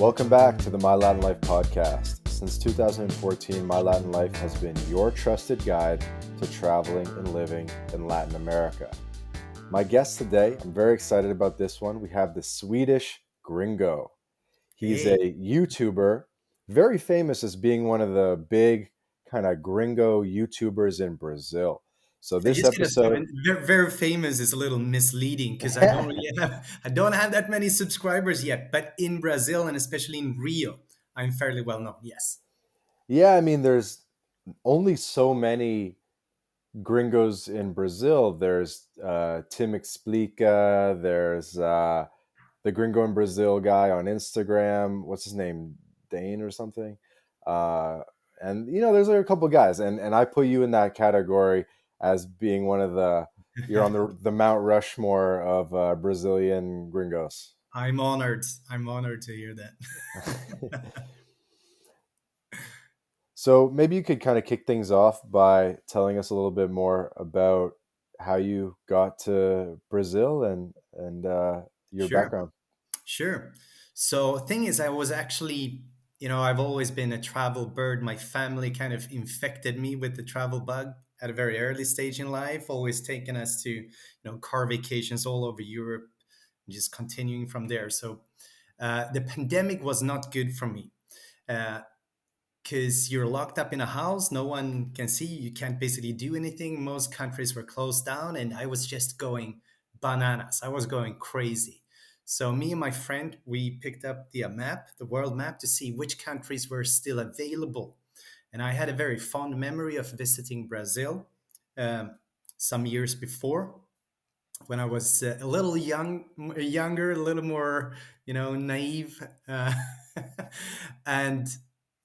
Welcome back to the My Latin Life podcast. Since 2014, My Latin Life has been your trusted guide to traveling and living in Latin America. My guest today, I'm very excited about this one. We have the Swedish Gringo. He's a Hey, YouTuber, very famous as being one of the big kind of gringo YouTubers in Brazil. So I this just gotta stop. episode, And very famous is a little misleading because I don't have that many subscribers yet. But in Brazil and especially in Rio, I'm fairly well known. Yes, yeah, I mean, there's only so many gringos in Brazil. There's Tim Explica. There's the Gringo in Brazil guy on Instagram. What's his name? Dane or something. Uh, and there's like a couple guys, and I put you in that category as being one of the. You're on the Mount Rushmore of Brazilian gringos. I'm honored. I'm honored to hear that. So maybe you could kind of kick things off by telling us a little bit more about how you got to Brazil and your Sure, background. sure. So thing is, I was actually, I've always been a travel bird. My family kind of infected me with the travel bug at a very early stage in life, always taking us to, car vacations all over Europe, and just continuing from there. So the pandemic was not good for me because you're locked up in a house. No one can see you. You can't basically do anything. Most countries were closed down, and I was just going bananas. I was going crazy. So me and my friend, we picked up the map, the world map, to see which countries were still available. And I had a very fond memory of visiting Brazil some years before, when I was a little younger, a little more, naive, and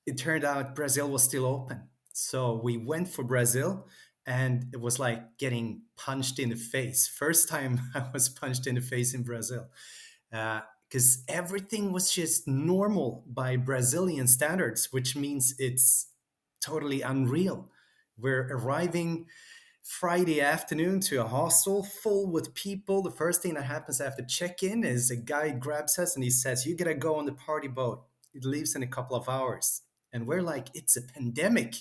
it turned out Brazil was still open. So we went for Brazil, and it was like getting punched in the face. First time I was punched in the face in Brazil, because everything was just normal by Brazilian standards, which means it's totally unreal. We're arriving Friday afternoon to a hostel full with people. The first thing that happens after check-in is a guy grabs us and he says, "You gotta go on the party boat. It leaves in a couple of hours." And we're like, "It's a pandemic.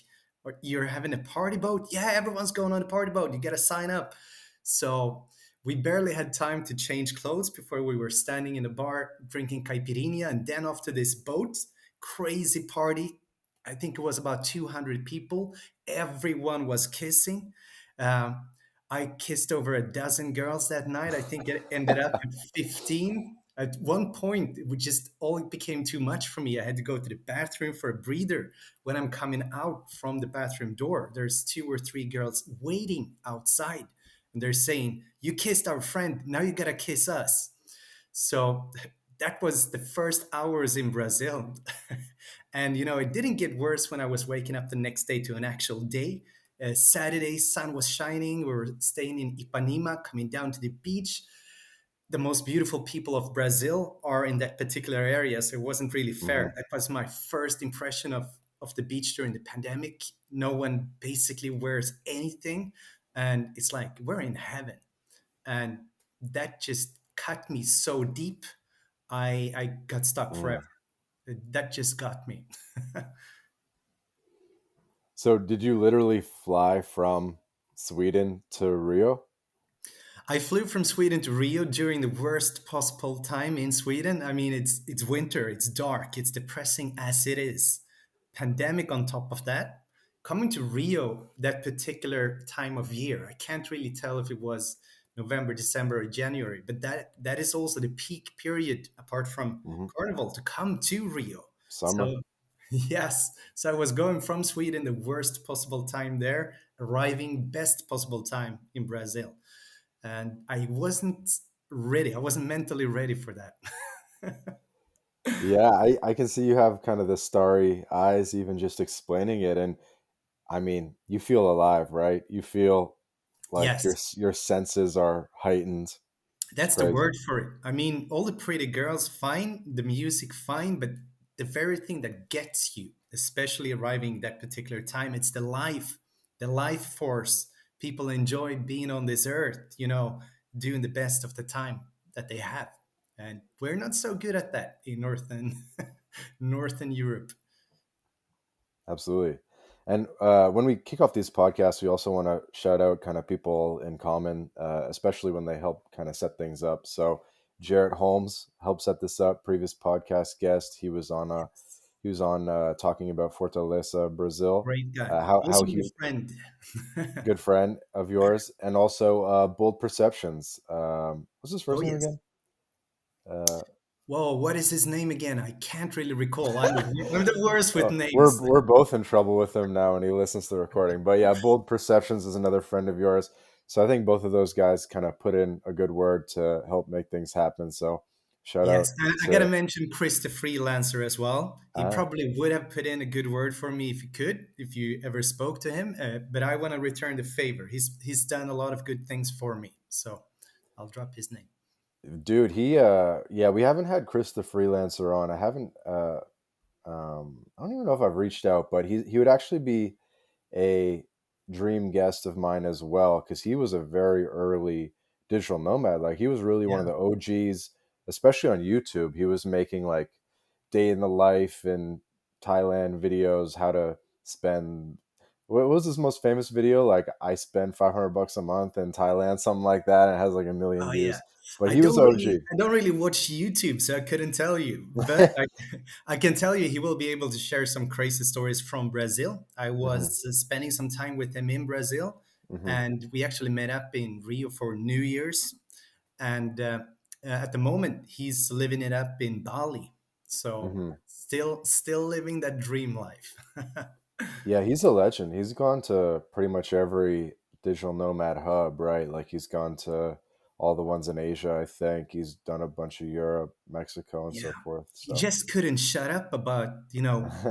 Or you're having a party boat?" "Yeah, everyone's going on a party boat. You gotta sign up." So we barely had time to change clothes before we were standing in a bar drinking caipirinha and then off to this boat. Crazy party. I think it was about 200 people. Everyone was kissing. um, I kissed over a dozen girls that night. I think it ended up at 15. At one point, it would just all became too much for me. I had to go to the bathroom for a breather. When I'm coming out from the bathroom door, there's two or three girls waiting outside. And they're saying, "You kissed our friend. Now you got to kiss us." So that was the first hours in Brazil. And, it didn't get worse when I was waking up the next day to an actual day. Saturday, sun was shining. We were staying in Ipanema, coming down to the beach. The most beautiful people of Brazil are in that particular area. So it wasn't really Hmm. fair. That was my first impression of the beach during the pandemic. No one basically wears anything. And it's like, we're in heaven. And that just cut me so deep. I got stuck Mm. forever. That just got me. So did you literally fly from Sweden to Rio? I flew from Sweden to Rio during the worst possible time in Sweden. I mean, it's winter, it's dark, it's depressing as it is. Pandemic on top of that. Coming to Rio that particular time of year, I can't really tell if it was November, December, or January, but that is also the peak period apart from Hmm. Carnival to come to Rio. Summer. So yes, so I was going from Sweden the worst possible time there, arriving best possible time in Brazil, and I wasn't ready. I wasn't mentally ready for that. Yeah, I can see you have kind of the starry eyes, even just explaining it. And I mean, you feel alive, right? You feel like your Yes, your senses are heightened. It's that's the crazy. word for it. I mean, all the pretty girls, fine, the music, fine, but the very thing that gets you, especially arriving that particular time, it's the life force. People enjoy being on this earth, doing the best of the time that they have. And we're not so good at that in Northern. Northern Europe. Absolutely. And when we kick off these podcasts, we also want to shout out kind of people in common, especially when they help kind of set things up. So Jarrett Holmes helped set this up. Previous podcast guest, Yes. he was on talking about Fortaleza, Brazil. Great guy. How Also my he friend. good friend of yours, and also Bold Perceptions. What's his Oh first name yes. again? Uh, Whoa, what is his name again? I can't really recall. I'm the worst with we're names. we're both in trouble with him now when he listens to the recording. But yeah, Bold Perceptions is another friend of yours. So I think both of those guys kind of put in a good word to help make things happen. So shout out Yes, I gotta to mention Chris the freelancer as well. He ah, probably would have put in a good word for me if he could, if you ever spoke to him. But I want to return the favor. He's done a lot of good things for me, so I'll drop his name. dude. He yeah, we haven't had Chris the freelancer on. I haven't I don't even know if I've reached out, but he would actually be a dream guest of mine as well because he was a very early digital nomad. Like he was really one Yeah. of the OGs, especially on YouTube. He was making like day in the life in Thailand videos, how to spend. What was his most famous video? Like I spend $500 a month in Thailand, something like that. And it has like a million Oh yeah. views. But he was OG. I don't really watch YouTube, so I couldn't tell you. But I can tell you he will be able to share some crazy stories from Brazil. I Hmm. was spending some time with him in Brazil, Hmm. and we actually met up in Rio for New Year's. And at the moment, he's living it up in Bali. So Hmm. still living that dream life. Yeah, he's a legend. He's gone to pretty much every digital nomad hub, right? Like he's gone to all the ones in Asia, I think. He's done a bunch of Europe, Mexico, and Yeah. so forth. He So, just couldn't shut up about,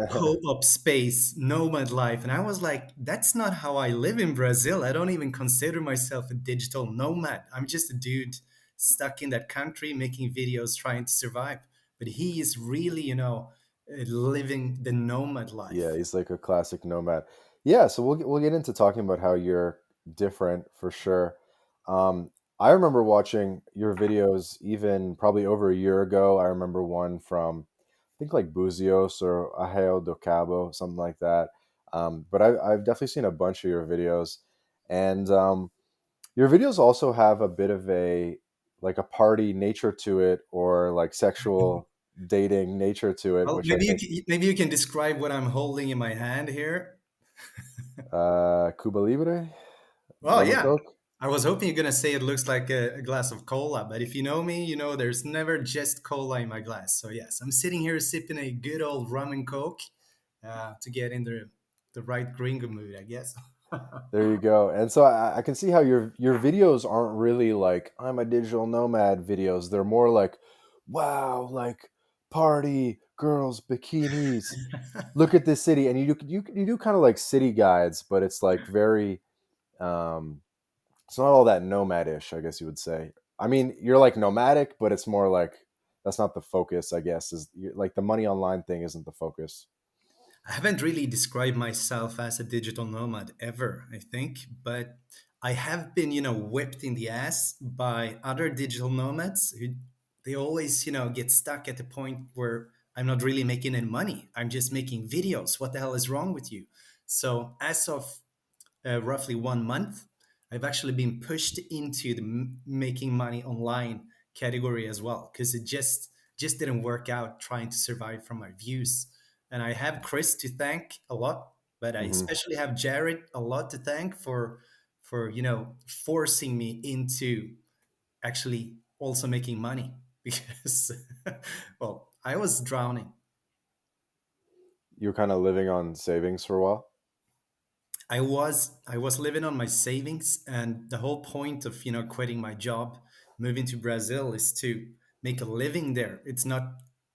co-op space, nomad life. And I was like, that's not how I live in Brazil. I don't even consider myself a digital nomad. I'm just a dude stuck in that country making videos trying to survive. But he is really, living the nomad yeah, life. he's like a classic nomad. Yeah, so we'll get into talking about how you're different for sure. I remember watching your videos even probably over a year ago. I remember one from I think like Buzios or Aheo do Cabo, something like that. But I've definitely seen a bunch of your videos, and your videos also have a bit of a like a party nature to it, or like sexual dating nature to it, Well, which I think maybe you can describe what I'm holding in my hand here. Cuba Libre, Well, rum and yeah. coke. I was hoping you're gonna say it looks like a glass of cola, but if you know me, you know there's never just cola in my glass. So yes, I'm sitting here sipping a good old rum and coke to get in the right gringo mood, I guess. There you go. And so I can see how your videos aren't really like I'm a digital nomad videos. They're more like, wow, like party girls bikinis. Look at this city, and you do kind of like city guides, but it's like very um, it's not all that nomadish, I guess you would say. I mean, you're like nomadic, but it's more like that's not the focus, I guess. Like the money online thing isn't the focus, I haven't really described myself as a digital nomad ever, I think, but I have been, whipped in the ass by other digital nomads who they always, get stuck at the point where I'm not really making any money. I'm just making videos. What the hell is wrong with you? So, as of roughly 1 month, I've actually been pushed into the making money online category as well because it just didn't work out trying to survive from my views. And I have Chris to thank a lot, but I hmm especially have Jared a lot to thank for forcing me into actually also making money because well, I was drowning. you're kind of living on savings for a while. I was living on my savings, and the whole point of quitting my job, moving to Brazil, is to make a living there. It's not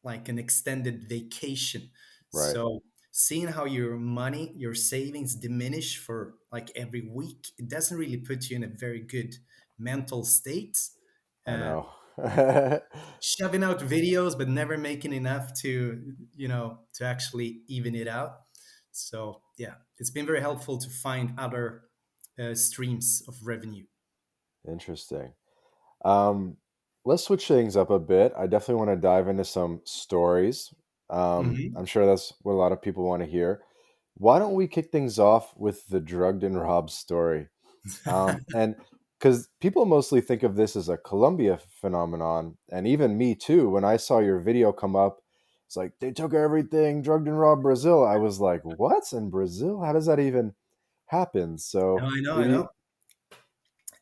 like an extended vacation. Right. So seeing how your money, your savings diminish for like every week, it doesn't really put you in a very good mental state. I Uh, know. Shoving out videos but never making enough to actually even it out. So yeah, it's been very helpful to find other streams of revenue. Interesting. Um, let's switch things up a bit. I definitely want to dive into some stories. Hmm. I'm sure that's what a lot of people want to hear. Why don't we kick things off with the drugged and robbed story? And because people mostly think of this as a Colombia phenomenon, and even me too. When I saw your video come up, it's like they took everything, drugged and robbed Brazil. I was like, what in Brazil? How does that even happen? No, So I know, I maybe, know.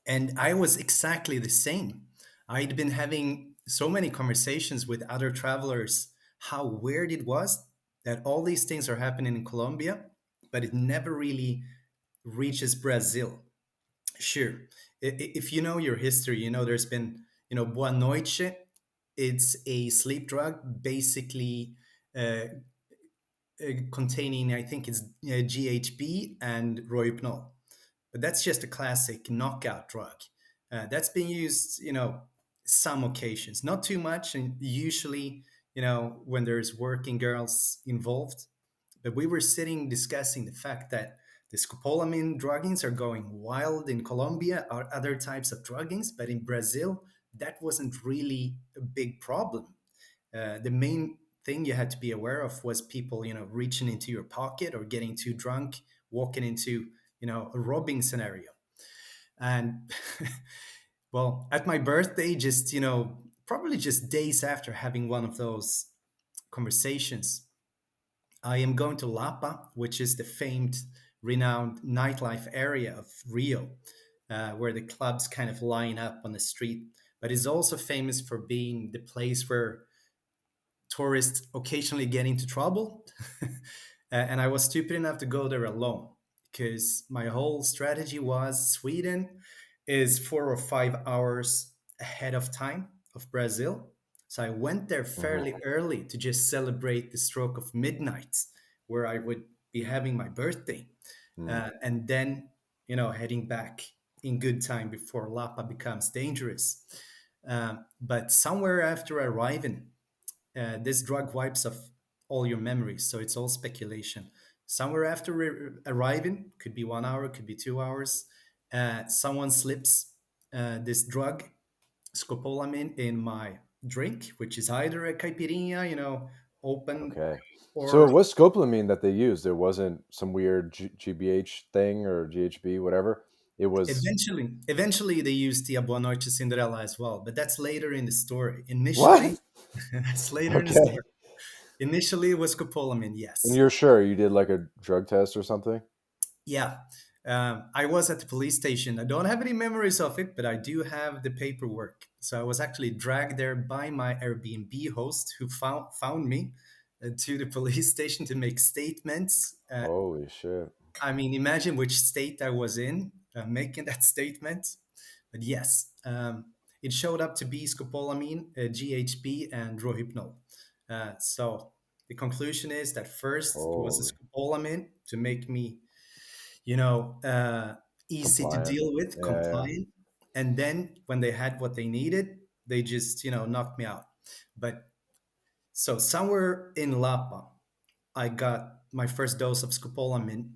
And I was exactly the same. I'd been having so many conversations with other travelers how weird it was that all these things are happening in Colombia, but it never really reaches Brazil. Sure. If you know your history, you know there's been, Boa Noite. It's a sleep drug, basically uh, containing, I think it's GHB and Rohypnol. But that's just a classic knockout drug. That's been used, some occasions, not too much, and usually, when there's working girls involved. But we were sitting discussing the fact that the scopolamine druggings are going wild in Colombia, or other types of druggings, but in Brazil, that wasn't really a big problem. The main thing you had to be aware of was people, reaching into your pocket or getting too drunk, walking into, a robbing scenario. And well, at my birthday, just, probably just days after having one of those conversations, I am going to Lapa, which is the famed, renowned nightlife area of Rio, where the clubs kind of line up on the street. But it's also famous for being the place where tourists occasionally get into trouble. And I was stupid enough to go there alone because my whole strategy was Sweden is 4 or 5 hours ahead of time of Brazil. So I went there mhm, fairly early to just celebrate the stroke of midnight, where I would be having my birthday. mm, And then, heading back in good time before Lapa becomes dangerous. But somewhere after arriving, this drug wipes off all your memories, so it's all speculation. Somewhere after arriving, could be 1 hour, could be 2 hours, someone slips this drug, scopolamine, in my drink, which is either a caipirinha, open, okay. So or it was scopolamine that they used. It wasn't some weird GBH thing or GHB, whatever. It was eventually they use the Boa Noite Cinderella as well, but that's later in the story. what? Initially, that's later in the Okay. story. Initially, it was scopolamine, And yes. you're sure you did like a drug test or something? Yeah, I was at the police station. I don't have any memories of it, but I do have the paperwork. So I was actually dragged there by my Airbnb host, who found me to the police station to make statements. Holy shit. I mean, imagine which state I was in making that statement. But yes, it showed up to be scopolamine, GHB, and Rohypnol. So the conclusion is that first it was a Holy scopolamine to make me, you easy to compliant. deal with, Yeah, yeah. compliant. And then when they had what they needed, they just, knocked me out. But so somewhere in Lapa, I got my first dose of scopolamine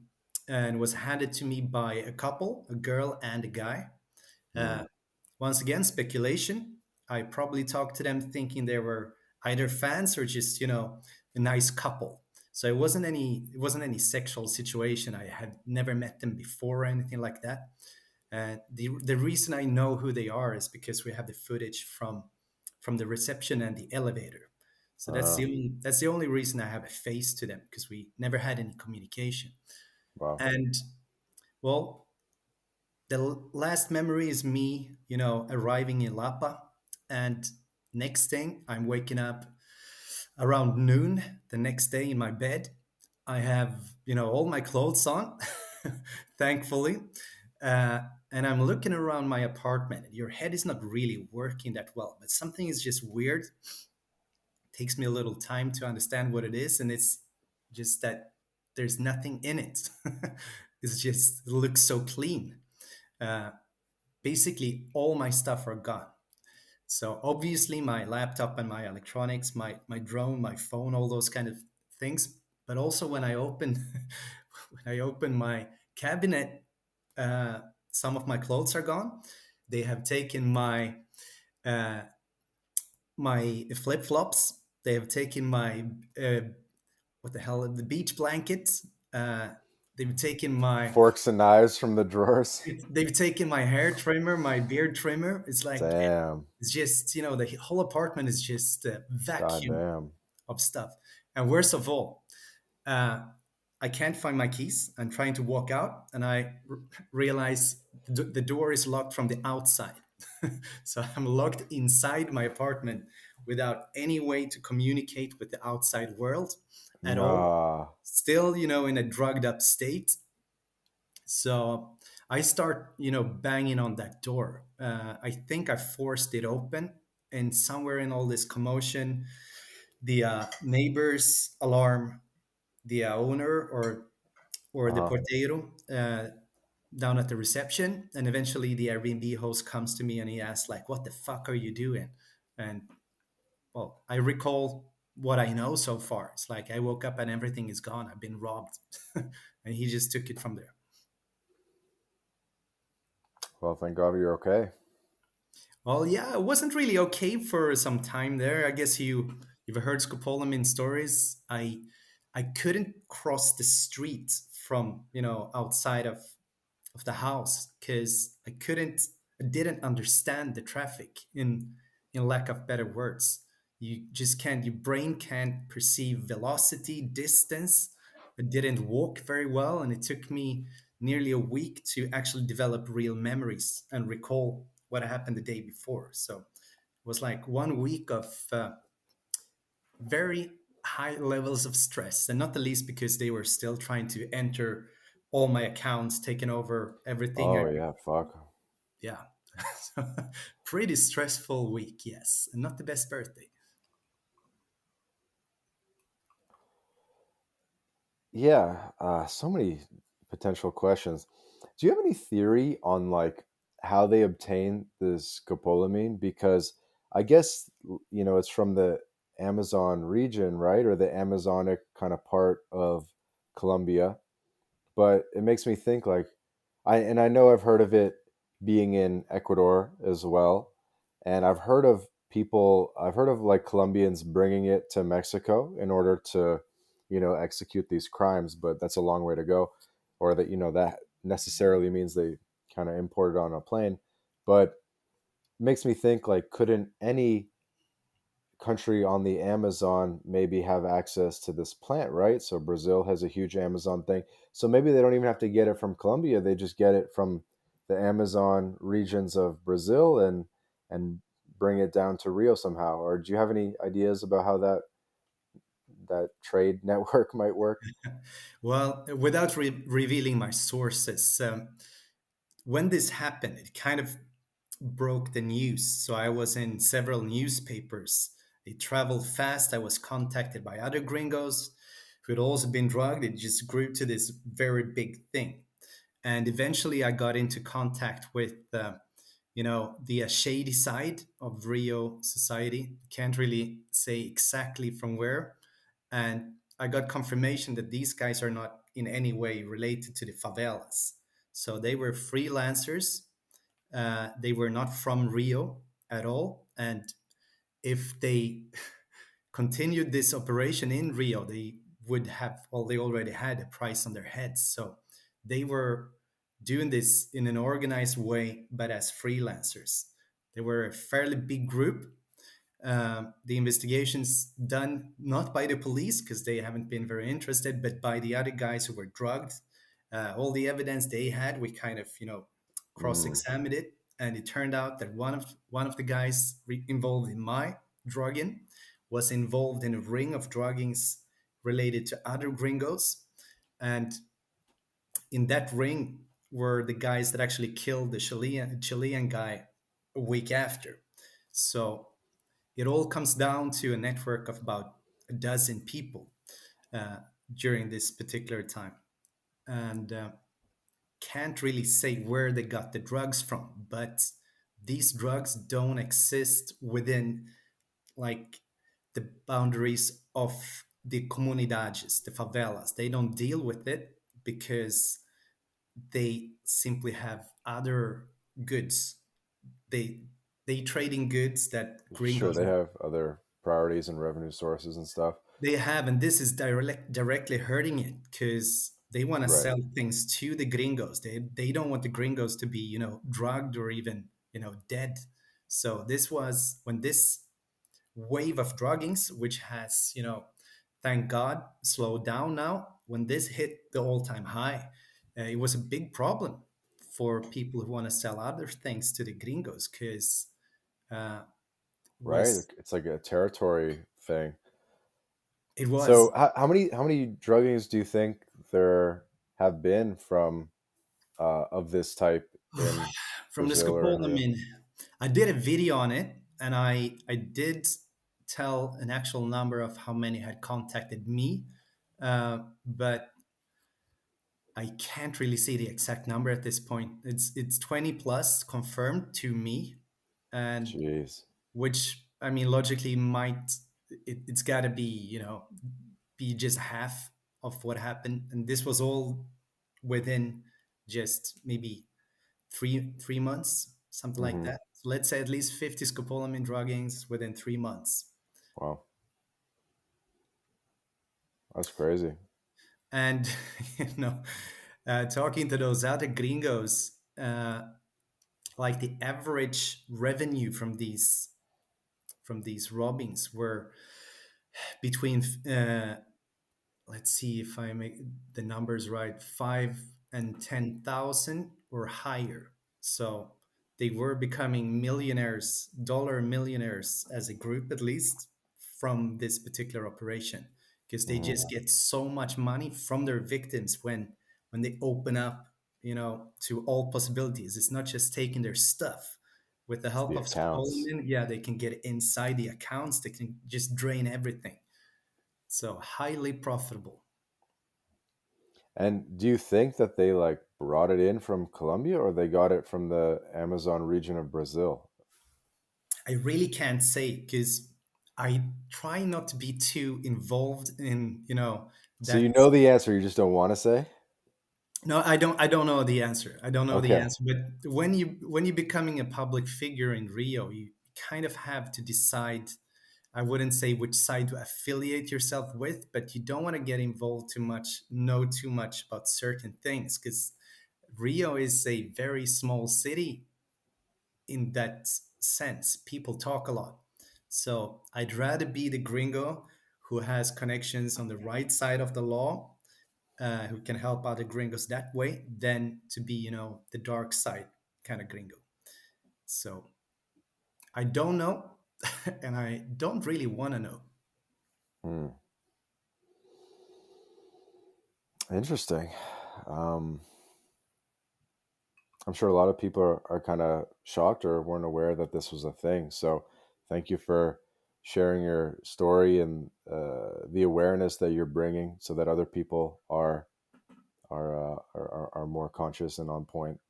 and was handed to me by a couple, a girl and a guy. Mm. Uh, Once again, speculation. I probably talked to them thinking they were either fans or just, a nice couple. So it wasn't any sexual situation. I had never met them before or anything like that. The reason I know who they are is because we have the footage from the reception and the elevator. So Uh, that's the only reason I have a face to them, because we never had any communication. wow. And well, the last memory is me, arriving in Lapa, and next thing I'm waking up around noon the next day in my bed. I have, all my clothes on, thankfully. Uh, and I'm looking around my apartment. Your head is not really working that well, but something is just weird. Takes me a little time to understand what it is, and it's just that there's nothing in it. It's just, it looks so clean. Uh, Basically, all my stuff are gone. So obviously, my laptop and my electronics, my drone, my phone, all those kind of things. But also, when I open when I open my cabinet, uh, some of my clothes are gone. They have taken my flip flops. They have taken my what the hell, the beach blankets. They've taken my Forks and knives from the drawers. they've taken my hair trimmer, my beard trimmer. It's like Damn. it's just the whole apartment is just a God vacuum damn. of stuff. And worst of all, uh, I can't find my keys. I'm trying to walk out, and realize the door is locked from the outside. So I'm locked inside my apartment without any way to communicate with the outside world at all. Nah. Still, in a drugged up state. So I start, banging on that door. I think I forced it open, and somewhere in all this commotion, the neighbors alarm the owner or the Uh-huh. portero down at the reception, and eventually the Airbnb host comes to me and he asks like, "What the fuck are you doing?" And well, I recall what I know so far. It's like I woke up and everything is gone. I've been robbed, and he just took it from there. Well, thank God you're okay. Well, yeah, it wasn't really okay for some time there. I guess you've heard scopolamine stories. I couldn't cross the street from outside of the house because I didn't understand the traffic in lack of better words. You just can't your brain can't perceive velocity, distance. I didn't walk very well, and it took me nearly a week to actually develop real memories and recall what happened the day before. So it was like 1 week of very high levels of stress, and not the least because they were still trying to enter all my accounts, taking over everything. Oh yeah, fuck. Yeah. Pretty stressful week, yes. And not the best birthday. Yeah, so many potential questions. Do you have any theory on like how they obtain this scopolamine? Because I guess it's from the Amazon region, right, or the Amazonic kind of part of Colombia. But it makes me think like I know I've heard of it being in Ecuador as well, and I've heard of like Colombians bringing it to Mexico in order to execute these crimes, but that's a long way to go, or that that necessarily means they kind of import it on a plane. But it makes me think like couldn't any country on the Amazon maybe have access to this plant, right? So Brazil has a huge Amazon thing. So maybe they don't even have to get it from Colombia. They just get it from the Amazon regions of Brazil and bring it down to Rio somehow. Or do you have any ideas about how that trade network might work? Well, without revealing my sources, when this happened, it kind of broke the news. So I was in several newspapers. It traveled fast. I was contacted by other gringos who had also been drugged. It just grew to this very big thing. And eventually I got into contact with the shady side of Rio society. Can't really say exactly from where. And I got confirmation that these guys are not in any way related to the favelas. So they were freelancers. They were not from Rio at all. And if they continued this operation in Rio, they would have, well, they already had a price on their heads. So they were doing this in an organized way, but as freelancers. They were a fairly big group. The investigations done not by the police because they haven't been very interested, but by the other guys who were drugged. All the evidence they had, we kind of Mm. cross-examined it, and it turned out that one of the guys involved in my drugging was involved in a ring of druggings related to other gringos, and in that ring were the guys that actually killed the Chilean guy a week after. So it all comes down to a network of about a dozen people uh, during this particular time, and can't really say where they got the drugs from, but these drugs don't exist within like the boundaries of the comunidades, the favelas. They don't deal with it because they simply have other goods. They they trade in goods that Sure, gringos. they have other. priorities and revenue sources and stuff. They have, and this is directly hurting it because they want to Right. sell things to the gringos. They don't want the gringos to be, drugged or even, dead. So this was when this wave of druggings, which has, thank God, slowed down now. When this hit the all-time high, it was a big problem for people who want to sell other things to the gringos because uh, Right. was It's like a territory thing. it was So how many druggings do you think there have been from of this type in from the Brazil or in Rio? scopolamine. I did a video on it, and I did tell an actual number of how many had contacted me, but I can't really see the exact number at this point. It's 20 plus confirmed to me, and Jeez. which I mean logically might it's got to be be just half of what happened, and this was all within just maybe 3 months, something like Hmm. that. So let's say at least 50 scopolamine druggings within 3 months. Wow, that's crazy. And you know, talking to those other gringos, like the average revenue from these robbings were between let's see if I make the numbers right, 5 and 10,000 or higher. So they were becoming millionaires, dollar millionaires as a group at least from this particular operation because they Hmm. just get so much money from their victims when they open up, to all possibilities. It's not just taking their stuff. With the It's help the of accounts. scopolamine, yeah, they can get inside the accounts. They can just drain everything. So highly profitable. And do you think that they like brought it in from Colombia or they got it from the Amazon region of Brazil? I really can't say because I try not to be too involved in, So you that. know the answer, you just don't want to say? No, I don't know the answer. I don't know the Okay. answer. But when you're becoming a public figure in Rio, you kind of have to decide. I wouldn't say which side to affiliate yourself with, but you don't want to get involved too much, know too much about certain things because Rio is a very small city in that sense. People talk a lot. So I'd rather be the gringo who has connections on the right side of the law, who can help other gringos that way, than to be, the dark side kind of gringo. So I don't know, and I don't really want to know. Hmm. Interesting. Um, I'm sure a lot of people are kind of shocked or weren't aware that this was a thing. So thank you for sharing your story and the awareness that you're bringing so that other people are more conscious and on point.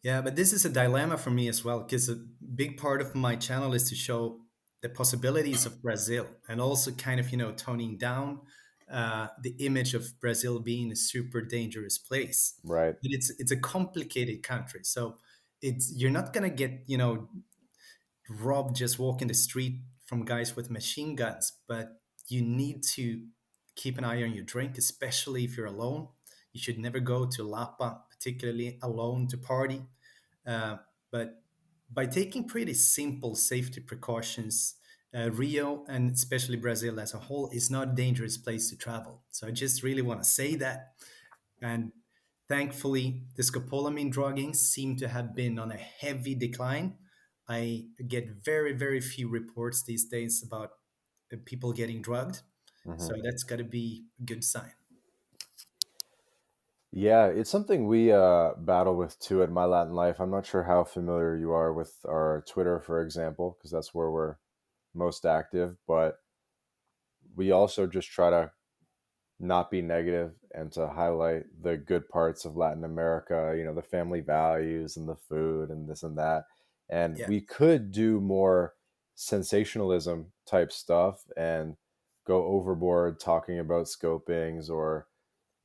Yeah, but this is a dilemma for me as well because a big part of my channel is to show the possibilities of Brazil and also kind of, toning down the image of Brazil being a super dangerous place. Right. But it's a complicated country, so it's you're not gonna get, robbed just walking the street from guys with machine guns, but you need to keep an eye on your drink, especially if you're alone. You should never go to Lapa, particularly alone to party. uh, but by taking pretty simple safety precautions, Rio and especially Brazil as a whole is not a dangerous place to travel. So I just really want to say that. And thankfully, the scopolamine drugging seem to have been on a heavy decline. I get very, very few reports these days about people getting drugged. So Hmm. that's got to be a good sign. Yeah, it's something we battle with too at My Latin Life. I'm not sure how familiar you are with our Twitter, for example, because that's where we're most active. But we also just try to not be negative and to highlight the good parts of Latin America, the family values and the food and this and that. And Yeah. we could do more sensationalism type stuff and go overboard talking about scopings or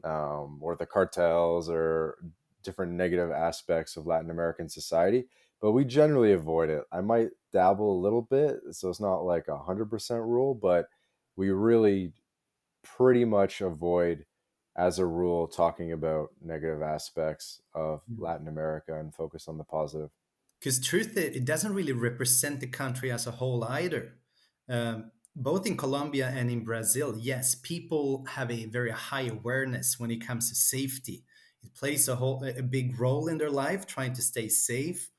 the cartels or different negative aspects of Latin American society. but we generally avoid it. I might dabble a little bit, so it's not like 100% rule, but we really pretty much avoid, as a rule, talking about negative aspects of Latin America and focus on the positive. Because truth, it doesn't really represent the country as a whole either. Both in Colombia and in Brazil, yes, people have a very high awareness when it comes to safety. It plays a big role in their life, trying to stay safe.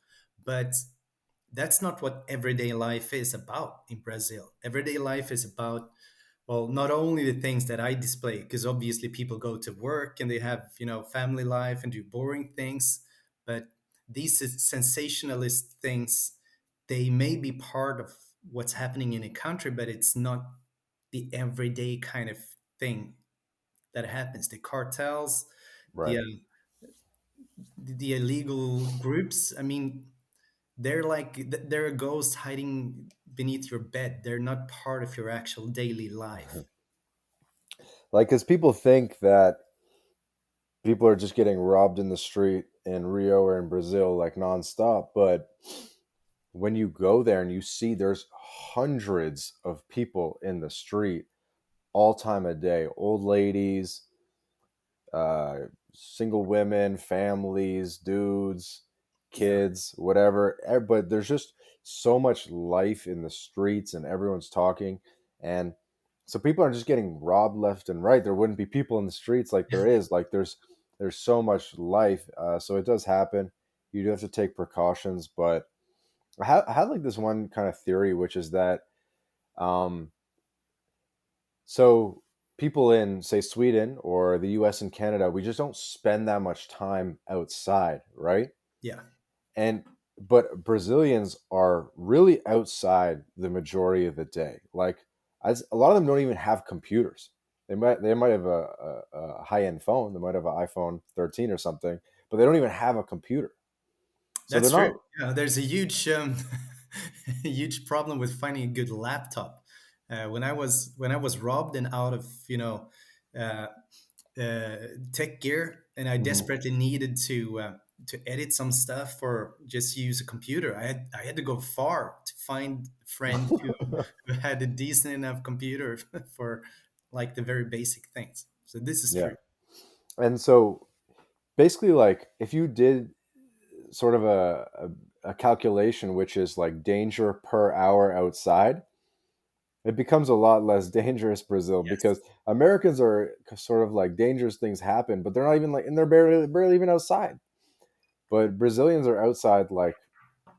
But that's not what everyday life is about in Brazil. Everyday life is about, well, not only the things that I display, because obviously people go to work and they have, family life and do boring things, but these sensationalist things, they may be part of what's happening in a country, but it's not the everyday kind of thing that happens. The cartels, the Right. the illegal groups. I mean, they're like they're a ghost hiding beneath your bed. They're not part of your actual daily life. Like, because people think that people are just getting robbed in the street in Rio or in Brazil, like nonstop. But when you go there and you see there's hundreds of people in the street all time of day, old ladies, uh, single women, families, dudes, Yeah, kids, whatever. But there's just so much life in the streets and everyone's talking. And so people are just getting robbed left and right. There wouldn't be people in the streets like there is. Like there's so much life. So it does happen. You do have to take precautions. But I had like this one kind of theory, which is that um, so people in, say, Sweden or the US and Canada, we just don't spend that much time outside, right? yeah, And but Brazilians are really outside the majority of the day. Like, as a lot of them don't even have computers. They might have a high end phone. They might have an iPhone 13 or something, but they don't even have a computer. So they're that's true. not. Yeah, there's a huge a huge problem with finding a good laptop. When I was robbed and out of uh, uh, tech gear, and I Mhm. desperately needed to edit some stuff or just use a computer. I had to go far to find a friend who had a decent enough computer for like the very basic things. So this is Yeah. true. And so basically, like, if you did sort of a calculation, which is like danger per hour outside, it becomes a lot less dangerous, Brazil, because Yes, Americans are sort of like dangerous things happen, but they're not even like, and they're barely even outside. But Brazilians are outside like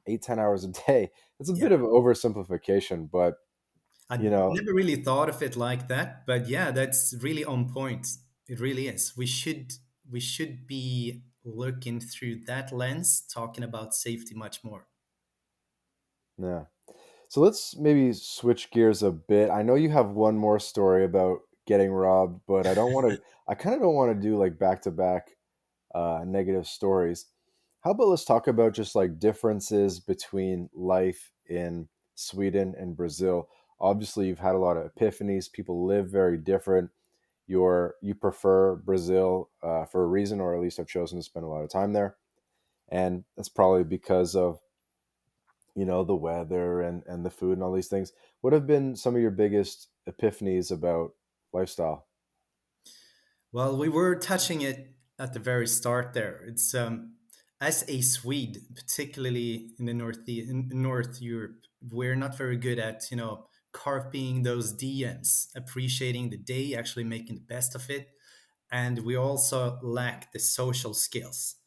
8-10 hours a day. It's a bit yeah. of oversimplification, but I you know, never really thought of it like that, but yeah, that's really on point. It really is. We should be looking through that lens, talking about safety much more. yeah. So let's maybe switch gears a bit. I know you have one more story about getting robbed, but I don't want to. I kind of don't want to do like back to back negative stories. How about let's talk about just like differences between life in Sweden and Brazil? Obviously, you've had a lot of epiphanies. People live very different. You prefer Brazil for a reason, or at least have chosen to spend a lot of time there, and that's probably because of the weather and the food and all these things. What have been some of your biggest epiphanies about lifestyle? Well, we were touching it at the very start there. It's as a Swede, particularly in the in North Europe, we're not very good at carping those DMs, appreciating the day, actually making the best of it, and we also lack the social skills.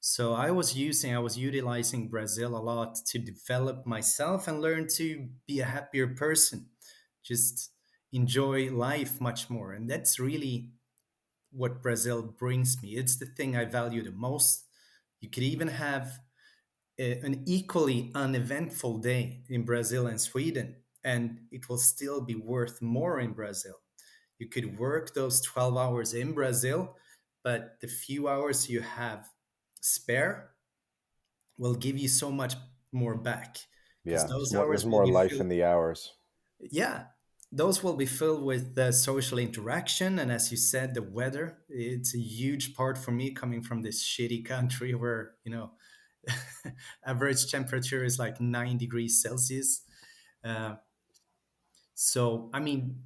So I was utilizing Brazil a lot to develop myself and learn to be a happier person, just enjoy life much more, and that's really what Brazil brings me. It's the thing I value the most. You could even have an equally uneventful day in Brazil and Sweden, and it will still be worth more in Brazil. You could work those 12 hours in Brazil, but the few hours you have spare will give you so much more back because Yeah, those there's hours will more be life filled. in the hours. Yeah, those will be filled with social interaction, and as you said, the weather. It's a huge part for me coming from this shitty country where Average temperature is like 9 degrees Celsius. Uh, so, I mean,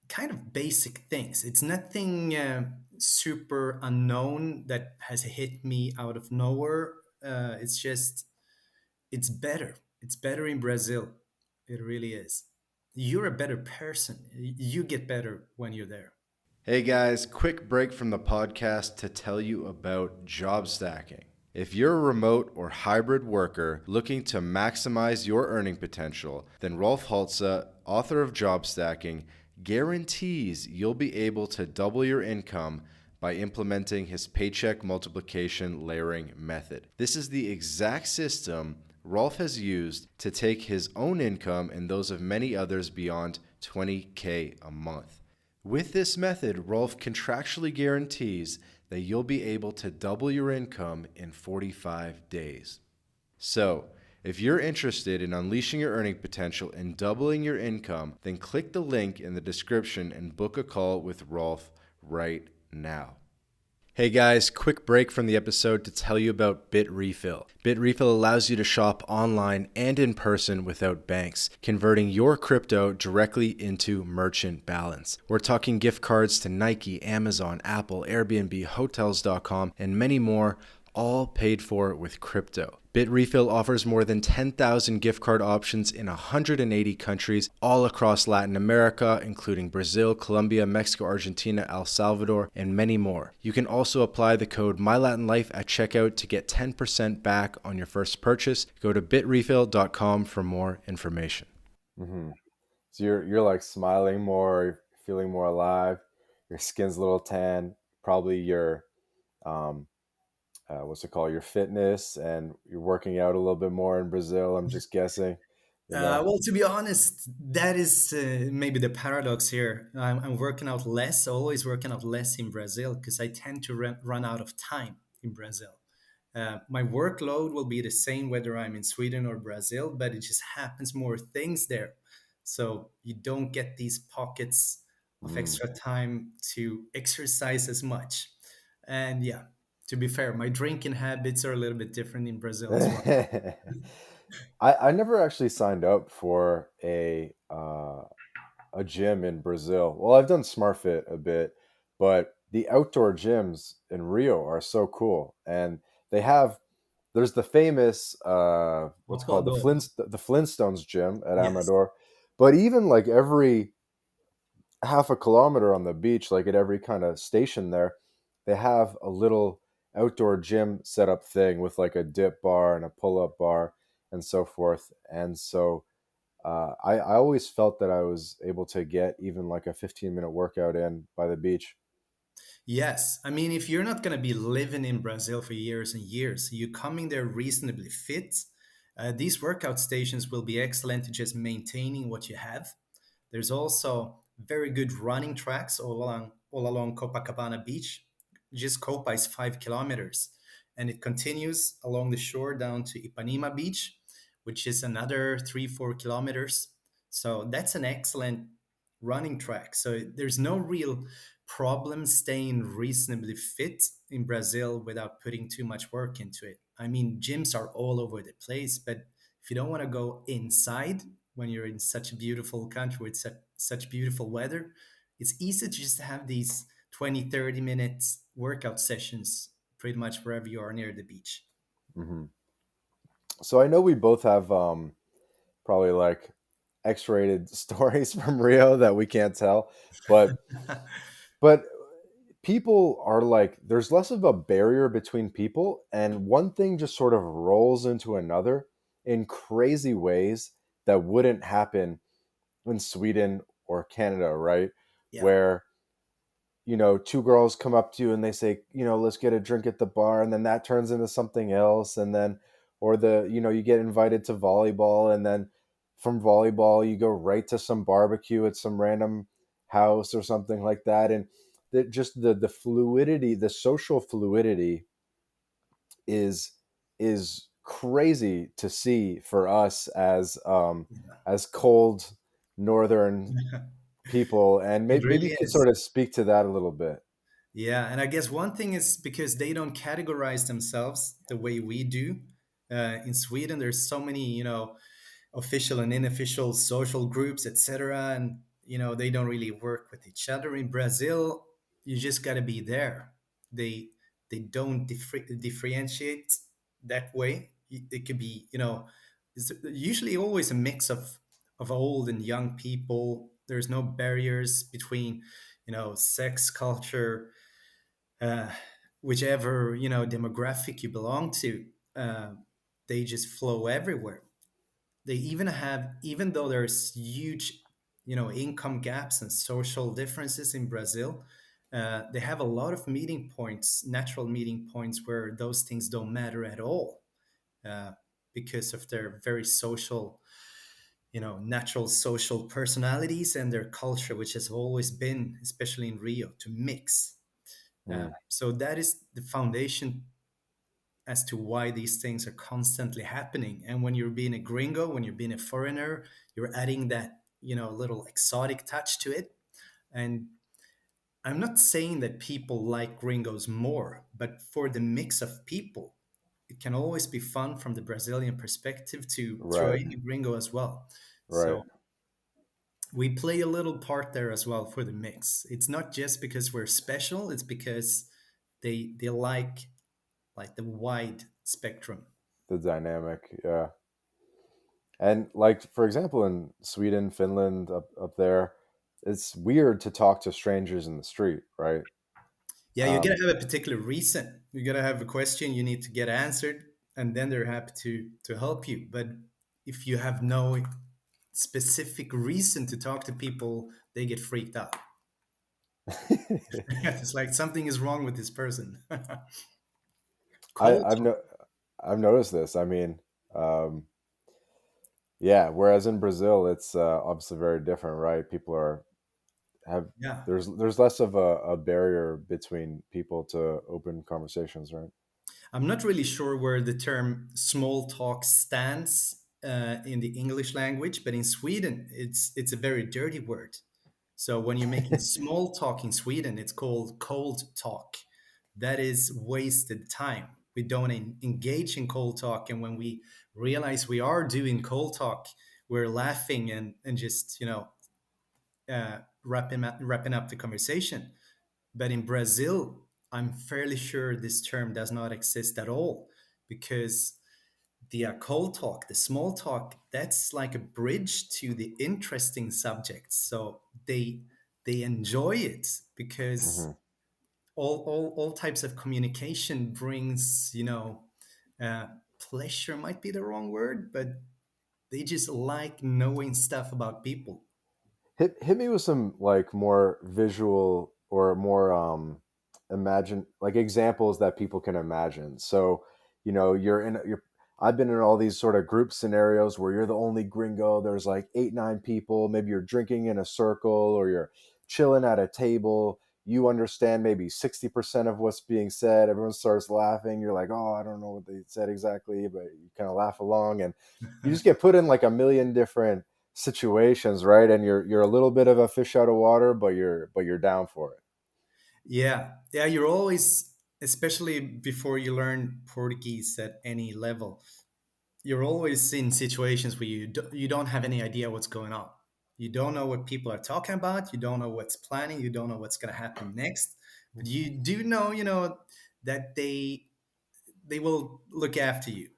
kind of basic things. It's nothing super unknown that has hit me out of nowhere. It's just, it's better. It's better in Brazil. It really is. You're a better person. You get better when you're there. Hey guys, quick break from the podcast to tell you about job stacking. If you're a remote or hybrid worker looking to maximize your earning potential, then Rolf Haltza, author of Job Stacking, guarantees you'll be able to double your income by implementing his paycheck multiplication layering method. This is the exact system Rolf has used to take his own income and those of many others beyond 20K a month. With this method, Rolf contractually guarantees that you'll be able to double your income in 45 days. So, if you're interested in unleashing your earning potential and doubling your income, then click the link in the description and book a call with Rolf right now. Hey guys, quick break from the episode to tell you about BitRefill. BitRefill allows you to shop online and in person without banks, converting your crypto directly into merchant balance. We're talking gift cards to Nike, Amazon, Apple, Airbnb, Hotels.com, and many more, all paid for with crypto. BitRefill offers more than 10,000 gift card options in 180 countries all across Latin America, including Brazil, Colombia, Mexico, Argentina, El Salvador, and many more. You can also apply the code MyLatinLife at checkout to get 10% back on your first purchase. Go to bitrefill.com for more information. Hmm. So you're like smiling more, feeling more alive. Your skin's a little tan. Probably your um, what's it called? Your fitness, and you're working out a little bit more in Brazil. I'm just guessing. You know. Well, to be honest, that is maybe the paradox here. I'm working out less, always working out less in Brazil because I tend to run out of time in Brazil. My workload will be the same whether I'm in Sweden or Brazil, but it just happens more things there. So you don't get these pockets of Mm. extra time to exercise as much. And yeah, to be fair, my drinking habits are a little bit different in Brazil as well. I never actually signed up for a gym in Brazil. Well, I've done SmartFit a bit, but the outdoor gyms in Rio are so cool, and they have there's the famous what's called the Flintstones gym at Yes. Amador, but even like every half a kilometer on the beach, like at every kind of station there, they have a little outdoor gym setup thing with like a dip bar and a pull up bar and so forth. And so I always felt that I was able to get even like a 15-minute workout in by the beach. Yes, I mean, if you're not going to be living in Brazil for years and years, you coming there reasonably fit, these workout stations will be excellent to just maintaining what you have. There's also very good running tracks all along Copacabana Beach. Just Copa is 5 kilometers, and it continues along the shore down to Ipanema Beach, which is another 3-4 kilometers. So that's an excellent running track. So there's no real problem staying reasonably fit in Brazil without putting too much work into it. I mean, gyms are all over the place, but if you don't want to go inside when you're in such a beautiful country with such beautiful weather, it's easy to just have these 20, 30 minutes workout sessions pretty much wherever you are near the beach. Hmm. So I know we both have probably like X-rated stories from Rio that we can't tell, but but people are like there's less of a barrier between people, and one thing just sort of rolls into another in crazy ways that wouldn't happen in Sweden or Canada, right? Yeah. Where two girls come up to you and they say, let's get a drink at the bar, and then that turns into something else, and then or you get invited to volleyball, and then from volleyball you go right to some barbecue at some random house or something like that, and just the fluidity, the social fluidity is crazy to see for us as cold northern people, and It maybe really you could is. sort of speak to that a little bit. Yeah, and I guess one thing is because they don't categorize themselves the way we do. In Sweden, there's so many, official and unofficial social groups, etc., and they don't really work with each other. In Brazil, you just got to be there. They don't differentiate that way. It could be, it's usually always a mix of old and young people. There's no barriers between, sex, culture, uh, whichever demographic you belong to. Uh, they just flow everywhere. They even have, even though there's huge income gaps and social differences in Brazil, they have a lot of meeting points, natural meeting points, where those things don't matter at all, uh, because of their very social, natural social personalities and their culture, which has always been, especially in Rio, to mix. Mm, So that is the foundation as to why these things are constantly happening. And when you're being a gringo, when you're being a foreigner, you're adding that, little exotic touch to it. And I'm not saying that people like gringos more, but for the mix of people, it can always be fun from the Brazilian perspective to throw right, in a gringo as well. right. So we play a little part there as well for the mix. It's not just because we're special, it's because they like the wide spectrum. The dynamic, yeah. And like for example, in Sweden, Finland, up there, it's weird to talk to strangers in the street, right? Yeah, you gotta Um, have a particular reason. You gotta have a question you need to get answered, and then they're happy to help you. But if you have no specific reason to talk to people, they get freaked out. It's like something is wrong with this person. I, Cold I've talk. no, I've noticed this. I mean, um, yeah. Whereas in Brazil, it's obviously very different, right? People are have Yeah, there's less of a barrier between people to open conversations, right? I'm not really sure where the term small talk stands in the English language, but in Sweden, it's a very dirty word. So when you're making small talk in Sweden, it's called cold talk. That is wasted time. We don't engage in cold talk, and when we realize we are doing cold talk, we're laughing and just wrapping up the conversation. But in Brazil, I'm fairly sure this term does not exist at all, because the cold talk, the small talk, that's like a bridge to the interesting subjects. So they enjoy it because Hmm. all types of communication brings, uh, pleasure might be the wrong word, but they just like knowing stuff about people. Hit me with some like more visual or more imagine like examples that people can imagine. So, you're I've been in all these sort of group scenarios where you're the only gringo. There's like 8, 9 people. Maybe you're drinking in a circle or you're chilling at a table. You understand maybe 60% of what's being said. Everyone starts laughing. You're like, oh, I don't know what they said exactly, but you kind of laugh along and you just get put in like a million different situations, right? And you're a little bit of a fish out of water, but you're down for it. Yeah, yeah, you're always, especially before you learn Portuguese at any level, you're always in situations where you don't have any idea what's going on. You don't know what people are talking about. You don't know what's planning. You don't know what's going to happen next. But you do know, that they will look after you.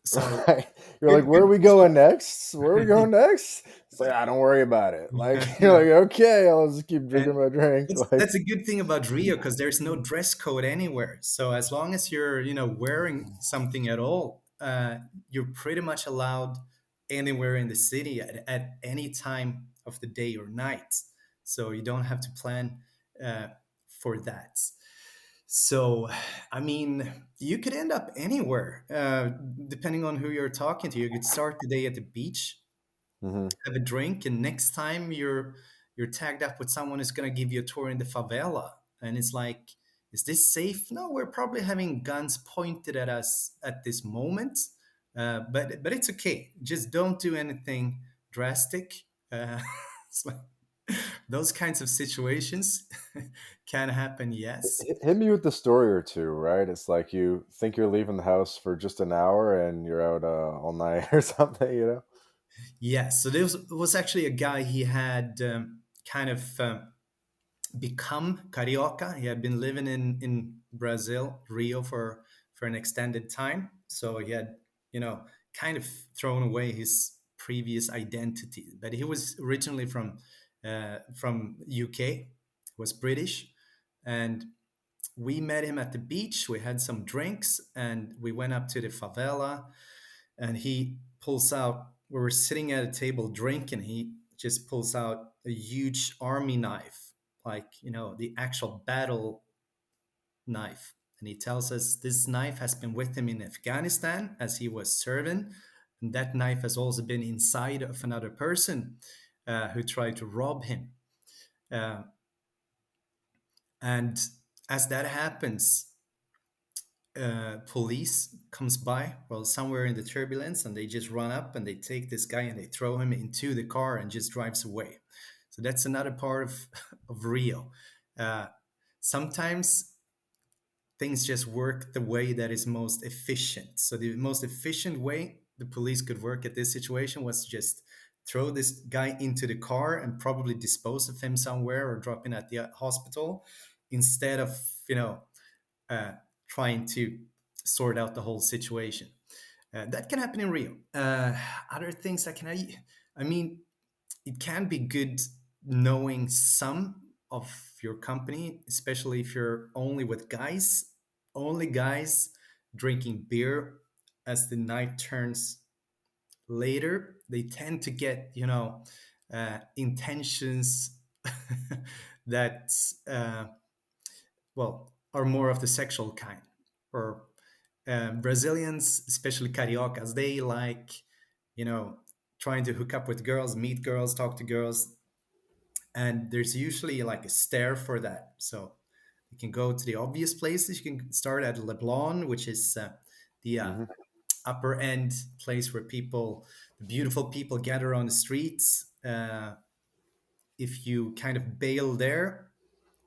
So Right? You're like, good, where good. are we going next? Where are we going next? It's like, don't worry about it. Like, you're Yeah. like, okay, I'll just keep And drinking my drink. Like, that's a good thing about Rio, because there's no dress code anywhere. So as long as you're, wearing something at all, you're pretty much allowed anywhere in the city at any time of the day or night. So you don't have to plan uh, for that. So, I mean, you could end up anywhere, depending on who you're talking to. You could start the day at the beach, mhm. have a drink, and next time you're tagged up with someone who's going to give you a tour in the favela, and it's like, is this safe? No, we're probably having guns pointed at us at this moment, but it's okay. Just don't do anything drastic. It's like, those kinds of situations can happen, yes. Hit me with the story or two, right? It's like you think you're leaving the house for just an hour and you're out all night or something, you know? Yes, so this was actually a guy. He had kind of become carioca. He had been living in Brazil, Rio, for an extended time. So he had, kind of thrown away his previous identity. But he was originally from UK, was British, and we met him at the beach. We had some drinks, and we went up to the favela. And he pulls out. We were sitting at a table drinking. He just pulls out a huge army knife, like the actual battle knife. And he tells us this knife has been with him in Afghanistan as he was serving, and that knife has also been inside of another person who tried to rob him. Uh, and as that happens, police comes by, well, somewhere in the turbulence, and they just run up and they take this guy and they throw him into the car and just drives away. So that's another part of of Rio. uh, Sometimes things just work the way that is most efficient. So the most efficient way the police could work at this situation was just throw this guy into the car and probably dispose of him somewhere or drop him at the hospital, instead of uh, trying to sort out the whole situation. That can happen in Rio. Other things that can, I mean, it can be good knowing some of your company, especially if you're only guys drinking beer as the night turns later. They tend to get, intentions that are more of the sexual kind. Or Brazilians, especially cariocas, they like, you know, trying to hook up with girls, meet girls, talk to girls, and there's usually like a stare for that. So you can go to the obvious places. You can start at Leblon, which is the Hmm. upper end place where the beautiful people gather on the streets. If you kind of bail there,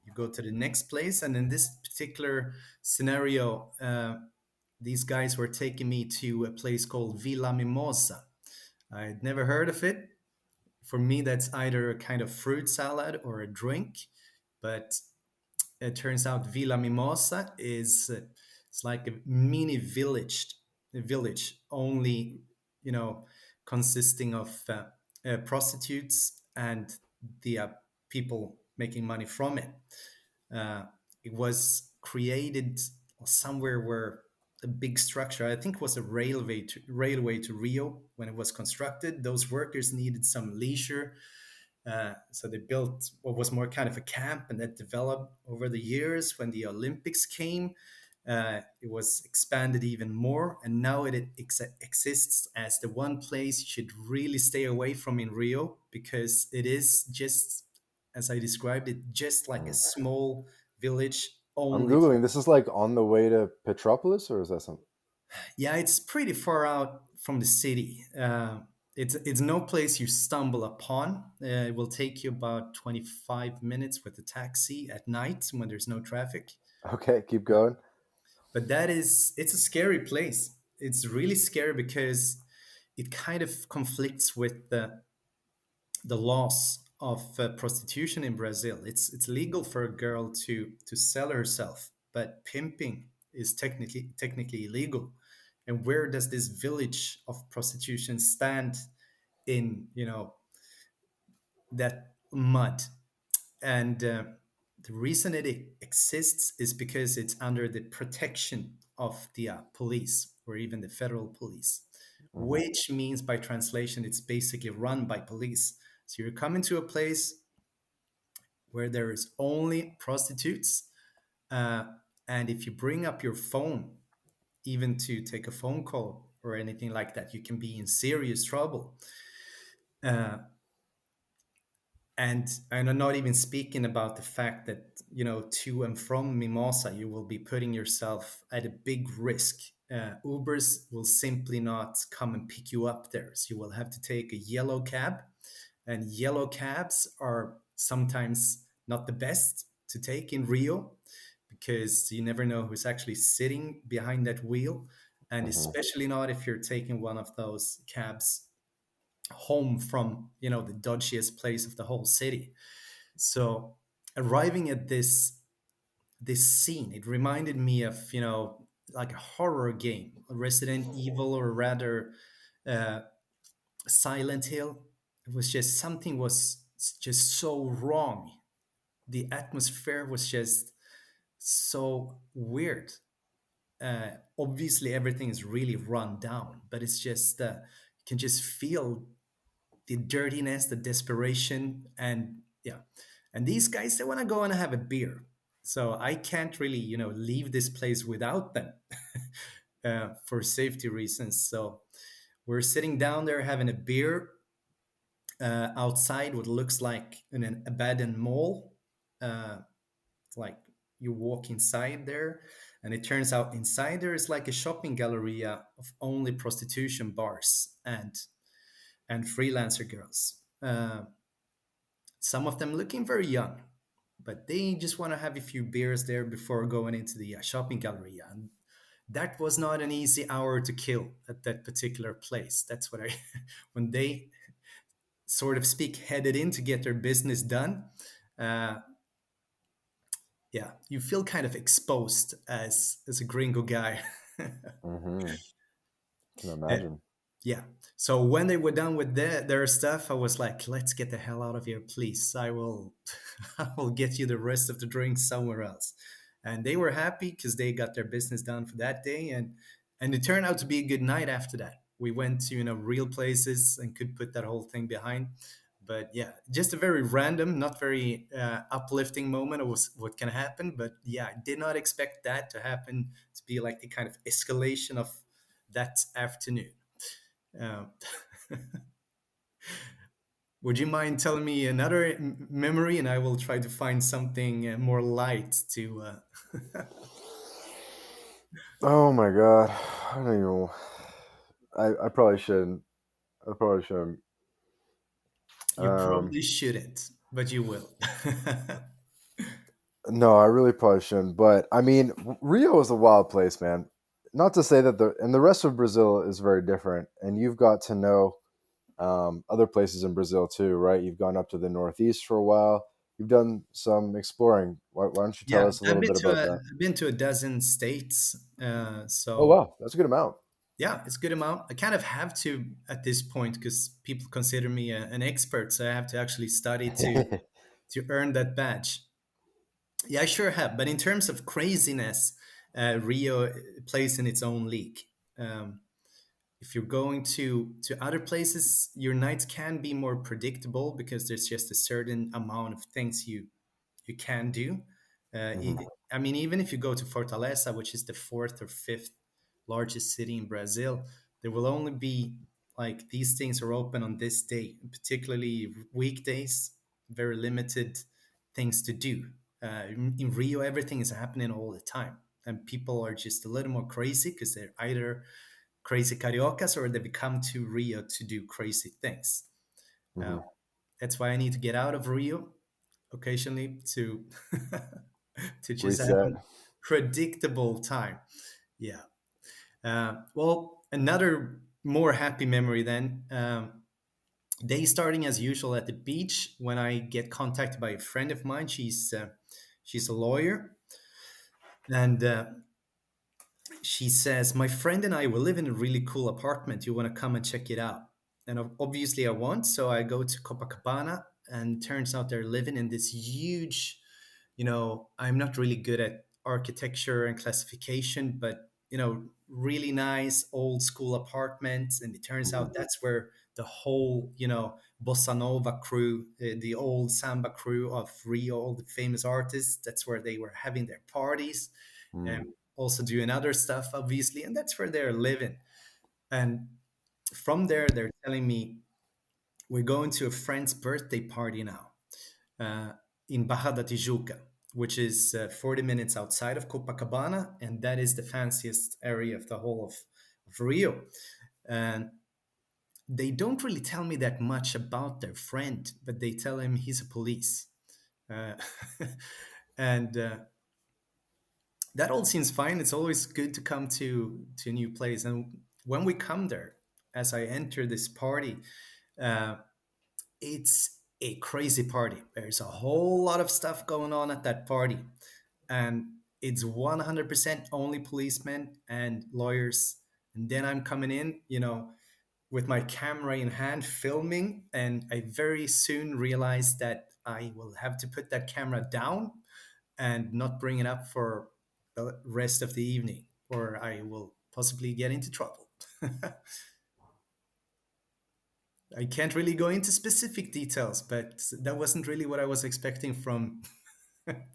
you go to the next place. And in this particular scenario, these guys were taking me to a place called Villa Mimosa. I'd never heard of it. For me, that's either a kind of fruit salad or a drink. But it turns out Villa Mimosa is it's like a mini village only, you know, consisting of prostitutes and the people making money from it. Uh, it was created somewhere where a big structure, I think, was a railway to Rio when it was constructed. Those workers needed some leisure, so they built what was more kind of a camp, and that developed over the years. When the Olympics came, it was expanded even more, and now it exists as the one place you should really stay away from in Rio, because it is just, as I described it, just like a small village I'm only. Googling. This is like on the way to Petropolis, or is that something? Yeah, it's pretty far out from the city. It's no place you stumble upon. It will take you about 25 minutes with a taxi at night when there's no traffic. Okay, keep going. But it's a scary place. It's really scary because it kind of conflicts with the laws of prostitution in Brazil. It's legal for a girl to sell herself, but pimping is technically illegal. And where does this village of prostitution stand in that mud? And the reason it exists is because it's under the protection of the police, or even the federal police, Hmm. which means by translation it's basically run by police. So you're coming to a place where there is only prostitutes, uh, and if you bring up your phone, even to take a phone call or anything like that, you can be in serious trouble. Uh, and I'm not even speaking about the fact that, to and from Mimosa, you will be putting yourself at a big risk. Ubers will simply not come and pick you up there. So you will have to take a yellow cab, and yellow cabs are sometimes not the best to take in Rio because you never know who's actually sitting behind that wheel. And Hmm. especially not if you're taking one of those cabs home from, the dodgiest place of the whole city. So arriving at this scene, it reminded me of, like a horror game, Resident Evil, or rather uh, Silent Hill. It was just something was just so wrong. The atmosphere was just so weird. Obviously, everything is really run down, but it's just you can just feel the dirtiness, the desperation, and yeah. And these guys, they want to go and have a beer. So I can't really, leave this place without them for safety reasons. So we're sitting down there having a beer outside what looks like an abandoned mall. It's like you walk inside there, and it turns out inside there is like a shopping galleria of only prostitution bars and freelancer girls. Some of them looking very young, but they just want to have a few beers there before going into the shopping galleria. And that was not an easy hour to kill at that particular place. That's what I, when they sort of speak, headed in to get their business done. Uh, yeah, you feel kind of exposed as a gringo guy. Hmm. Can Uh, imagine. Yeah. So when they were done with their stuff, I was like, "Let's get the hell out of here, please. I will, I will get you the rest of the drinks somewhere else." And they were happy because they got their business done for that day, and it turned out to be a good night after that. We went to real places and could put that whole thing behind. But yeah, just a very random, not very uplifting moment of what can happen. But yeah, I did not expect that to happen, to be like the kind of escalation of that afternoon. um, would you mind telling me another memory, and I will try to find something more light to. Oh my god, I don't even. I probably shouldn't. I probably shouldn't. You Um, probably shouldn't, but you will. no, I really probably shouldn't. But I mean, Rio is a wild place, man. Not to say that the rest of Brazil is very different, and you've got to know other places in Brazil too, right? You've gone up to the northeast for a while. You've done some exploring. Why don't you tell Yeah, us a little bit about that? I've been to a dozen states, Oh so wow, that's a good amount. yeah, it's a good amount. I kind of have to at this point because people consider me an expert, so I have to actually study to earn that badge. Yeah, I sure have. But in terms of craziness, Rio plays in its own league. Um, if you're going to other places, your nights can be more predictable because there's just a certain amount of things you can do. Hmm. I mean, even if you go to Fortaleza, which is the fourth or fifth largest city in Brazil, there will only be like these things are open on this day, particularly weekdays, very limited things to do. In Rio, everything is happening all the time. And people are just a little more crazy because they're either crazy cariocas or they become to Rio to do crazy things. Uh, Hmm. that's why I need to get out of Rio occasionally to to just have Reset. a predictable time. Yeah. Well, another more happy memory then. Day starting as usual at the beach when I get contacted by a friend of mine. She's a lawyer, and she says, "My friend and I will live in a really cool apartment. You want to come and check it out?" And obviously, I want. So I go to Copacabana, and turns out they're living in this huge, I'm not really good at architecture and classification, but really nice old school apartments. And it turns Hmm. out that's where the whole, bossa nova crew, the old samba crew of Rio, all the famous artists, that's where they were having their parties and Mm. also doing other stuff, obviously. And that's where they're living. And from there, they're telling me, we're going to a friend's birthday party now uh, in Barra da Tijuca, which is 40 minutes outside of Copacabana, and that is the fanciest area of the whole of Rio. And they don't really tell me that much about their friend, but they tell him he's a police. uh, and that all seems fine. It's always good to come to a new place, and when we come there, as I enter this party, uh, it's a crazy party. There's a whole lot of stuff going on at that party, and it's 100% only policemen and lawyers. And then I'm coming in, with my camera in hand, filming, and I very soon realized that I will have to put that camera down and not bring it up for the rest of the evening, or I will possibly get into trouble. I can't really go into specific details, but that wasn't really what I was expecting from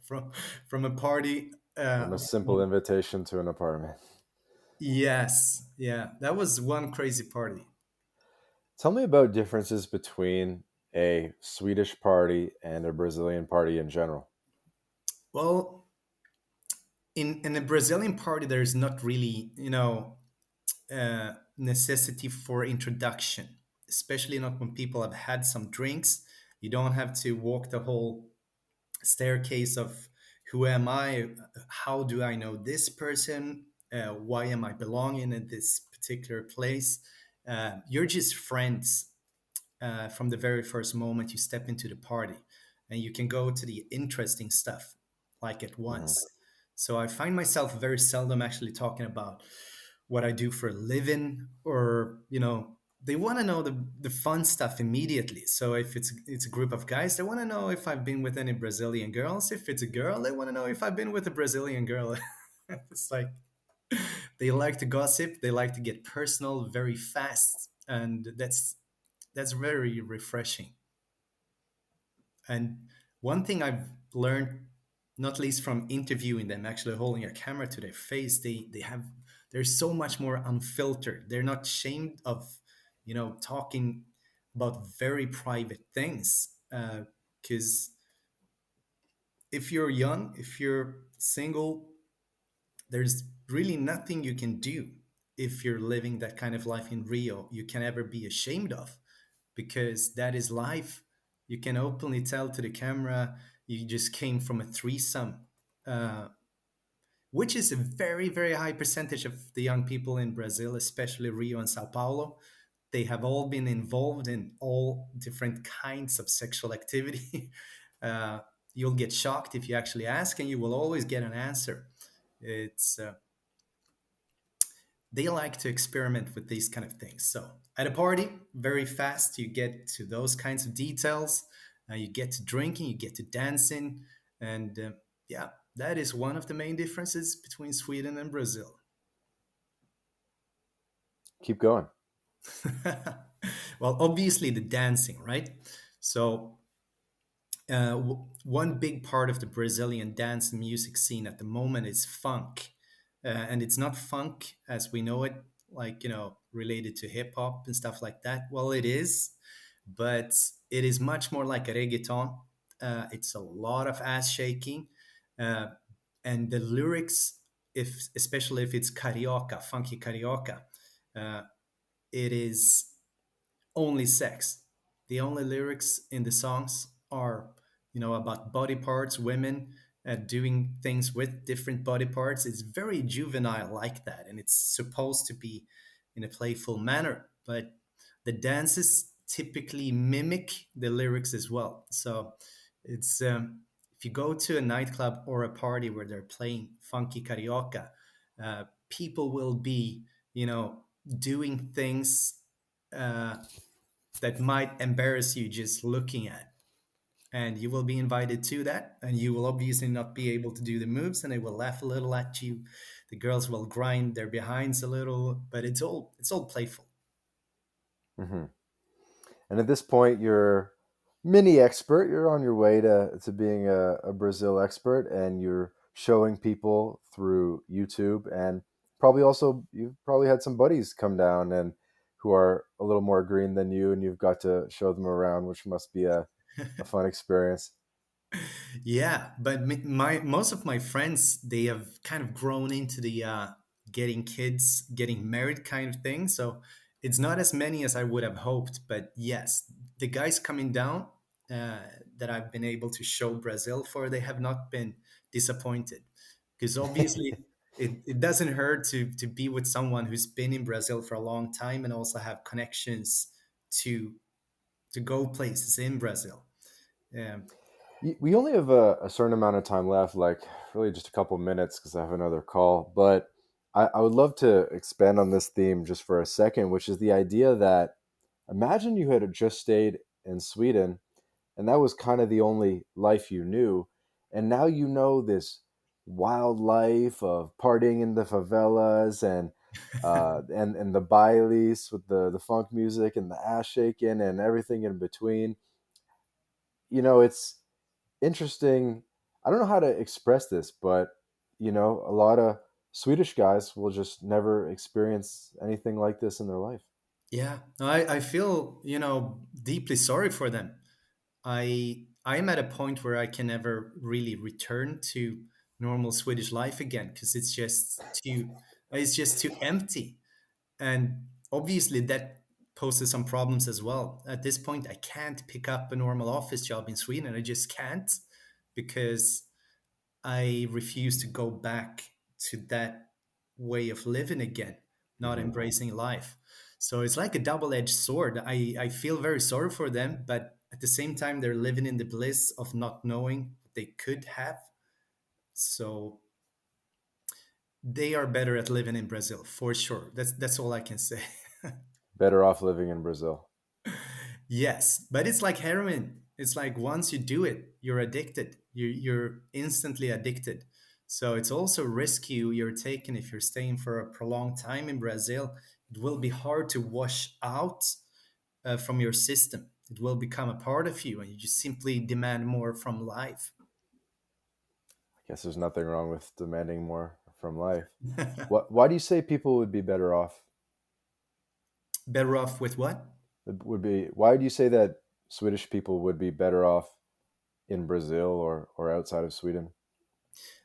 from a party. From a simple invitation to an apartment. Yes, yeah, that was one crazy party. Tell me about differences between a Swedish party and a Brazilian party in general. Well, in a Brazilian party, there's not really, necessity for introduction, especially not when people have had some drinks. You don't have to walk the whole staircase of who am I, how do I know this person, why am I belonging in this particular place. You're just friends from the very first moment you step into the party, and you can go to the interesting stuff like at Mhm. once. So I find myself very seldom actually talking about what I do for a living, or they want to know the fun stuff immediately. So if it's a group of guys, they want to know if I've been with any Brazilian girls. If it's a girl, they want to know if I've been with a Brazilian girl. It's like they like to gossip, they like to get personal very fast, and that's very refreshing. And one thing I've learned, not least from interviewing them, actually holding a camera to their face, they're so much more unfiltered. They're not ashamed of, talking about very private things. Because if you're young, if you're single, there's really nothing you can do if you're living that kind of life in Rio you can ever be ashamed of, because that is life. You can openly tell to the camera you just came from a threesome, uh, which is a very, very high percentage of the young people in Brazil, especially Rio and Sao Paulo. They have all been involved in all different kinds of sexual activity. uh, you'll get shocked if you actually ask, and you will always get an answer. It's They like to experiment with these kind of things. So at a party, very fast, you get to those kinds of details. You get to drinking, you get to dancing, and yeah, that is one of the main differences between Sweden and Brazil. Keep going. Well, obviously the dancing, right? So one big part of the Brazilian dance and music scene at the moment is funk. And it's not funk as we know it, like, related to hip hop and stuff like that. Well, it is, but it is much more like a reggaeton. It's a lot of ass shaking. Uh, and the lyrics, if especially if it's carioca, funky carioca, uh, it is only sex. The only lyrics in the songs are, about body parts, women doing things with different body parts. It's very juvenile like that, and it's supposed to be in a playful manner. But the dances typically mimic the lyrics as well. So it's if you go to a nightclub or a party where they're playing funky carioca, people will be, doing things. That might embarrass you just looking at. And you will be invited to that, and you will obviously not be able to do the moves, and they will laugh a little at you. The girls will grind their behinds a little, but it's all playful. Hmm. And at this point, you're mini expert. You're on your way to being a Brazil expert, and you're showing people through YouTube, and probably also you've probably had some buddies come down and who are a little more green than you, and you've got to show them around, which must be a fun experience. Yeah, but my most of my friends, they have kind of grown into the getting kids, getting married kind of thing. So it's not as many as I would have hoped. But yes, the guys coming down, uh, that I've been able to show Brazil for, they have not been disappointed. Because obviously, it doesn't hurt to be with someone who's been in Brazil for a long time and also have connections to to go places in Brazil. Um, We only have a certain amount of time left, like really just a couple minutes because I have another call. But I would love to expand on this theme just for a second, which is the idea that imagine you had just stayed in Sweden and that was kind of the only life you knew. And now you know this wild life of partying in the favelas and the bailes with the funk music and the ass shaking and everything in between. It's interesting. I don't know how to express this, but a lot of Swedish guys will just never experience anything like this in their life. yeah, I feel deeply sorry for them. I'm at a point where I can never really return to normal Swedish life again because it's just too empty. And obviously that poses some problems as well. At this point, I can't pick up a normal office job in Sweden. I just can't, because I refuse to go back to that way of living again, not Hmm. embracing life. So it's like a double-edged sword. I feel very sorry for them, but at the same time, they're living in the bliss of not knowing what they could have. So they are better at living in Brazil for sure. That's all I can say. Better off living in Brazil. Yes, but it's like heroin. It's like once you do it, you're addicted. You're instantly addicted. So it's also risky you're taking if you're staying for a prolonged time in Brazil. It will be hard to wash out from your system. It will become a part of you, and you just simply demand more from life. I guess there's nothing wrong with demanding more from life. Why do you say people would be better off? Better off with what? Would be why do you say that Swedish people would be better off in Brazil or outside of Sweden?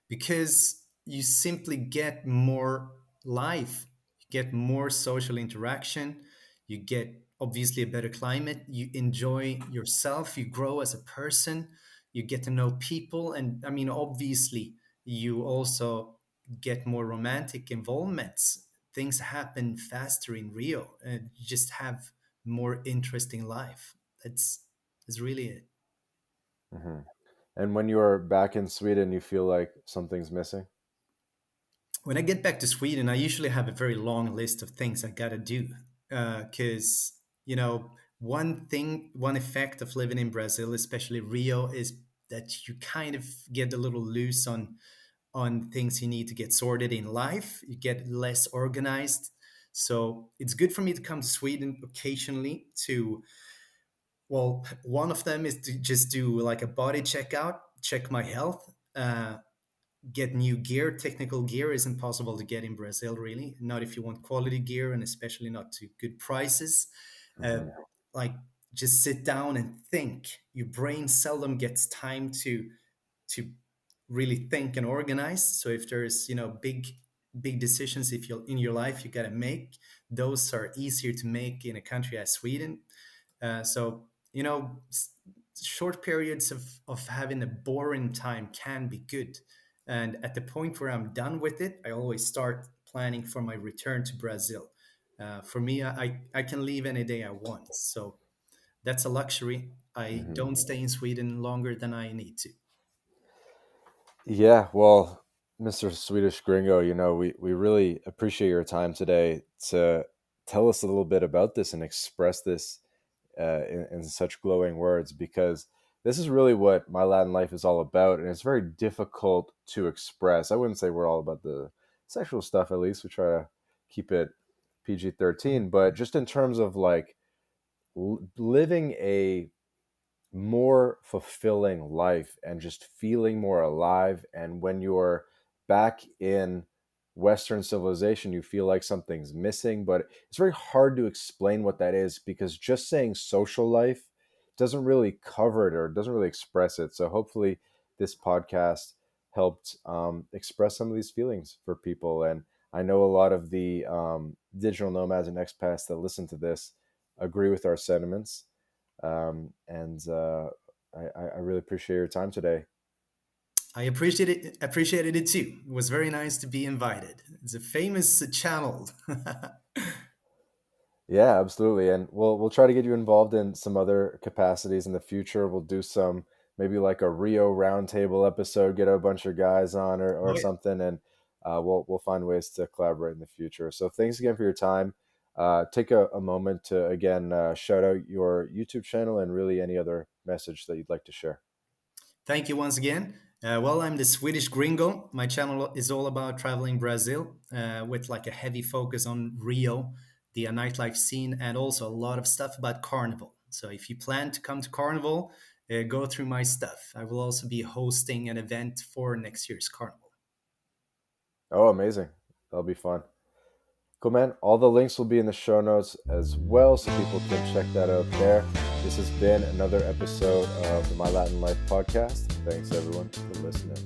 Because you simply get more life, you get more social interaction, you get obviously a better climate, you enjoy yourself, you grow as a person, you get to know people, and I mean, obviously, you also get more romantic involvements. Things happen faster in Rio, and you just have more interesting life. That's really it. Hmm. And when you're back in Sweden, you feel like something's missing. When I get back to Sweden, I usually have a very long list of things I gotta do. Because, one effect of living in Brazil, especially Rio, is that you kind of get a little loose on things you need to get sorted in life. You get less organized. So it's good for me to come to Sweden occasionally to, well, one of them is to just do like a body checkout, check my health. Get new gear. Technical gear isn't possible to get in Brazil, really. Not if you want quality gear, and especially not to good prices. Uh, Hmm. like just sit down and think. Your brain seldom gets time to really think and organize. So if there's big decisions if you in your life you got to make, those are easier to make in a country as Sweden. So short periods of having a boring time can be good. And at the point where I'm done with it, I always start planning for my return to Brazil. For me, I can leave any day I want. So that's a luxury. I Hmm. don't stay in Sweden longer than I need to. Yeah, well, Mr. Swedish Gringo, we really appreciate your time today to tell us a little bit about this and express this in such glowing words, because this is really what my Latin life is all about, and it's very difficult to express. I wouldn't say we're all about the sexual stuff, at least. We try to keep it PG-13, but just in terms of like living a more fulfilling life and just feeling more alive. And when you're back in Western civilization, you feel like something's missing, but it's very hard to explain what that is because just saying social life doesn't really cover it or doesn't really express it. So hopefully, this podcast helped express some of these feelings for people. And I know a lot of the digital nomads and expats that listen to this agree with our sentiments. And I really appreciate your time today. I appreciated it too. It was very nice to be invited. It's a famous channel. Yeah, absolutely. And we'll try to get you involved in some other capacities in the future. We'll do some maybe like a Rio roundtable episode, get a bunch of guys on or Oh, yeah. something, and we'll find ways to collaborate in the future. So thanks again for your time. Take a moment to again shout out your YouTube channel and really any other message that you'd like to share. Thank you once again. Well, I'm the Swedish Gringo. My channel is all about traveling Brazil with like a heavy focus on Rio, the nightlife scene, and also a lot of stuff about Carnival. So if you plan to come to Carnival, go through my stuff. I will also be hosting an event for next year's Carnival. Oh, amazing! That'll be fun. Cool, man. All the links will be in the show notes as well, so people can check that out there. This has been another episode of the My Latin Life podcast. Thanks, everyone, for listening.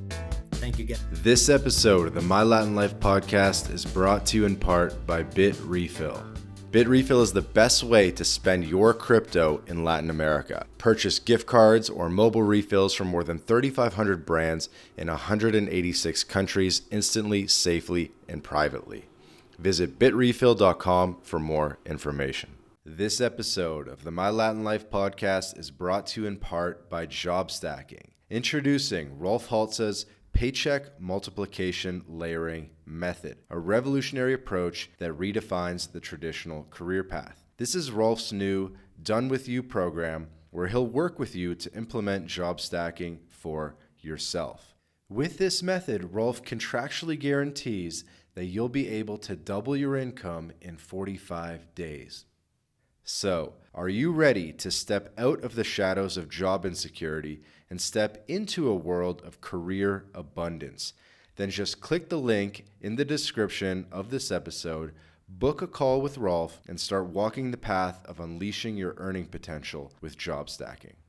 Thank you again. This episode of the My Latin Life podcast is brought to you in part by Bit Refill. Bit Refill is the best way to spend your crypto in Latin America. Purchase gift cards or mobile refills from more than 3,500 brands in 186 countries instantly, safely, and privately. Visit bitrefill.com for more information. This episode of the My Latin Life podcast is brought to you in part by Job Stacking. Introducing Rolf Haltza's Paycheck Multiplication Layering Method, a revolutionary approach that redefines the traditional career path. This is Rolf's new Done With You program where he'll work with you to implement job stacking for yourself. With this method, Rolf contractually guarantees that you'll be able to double your income in 45 days. So, are you ready to step out of the shadows of job insecurity and step into a world of career abundance? Then just click the link in the description of this episode, book a call with Rolf, and start walking the path of unleashing your earning potential with job stacking.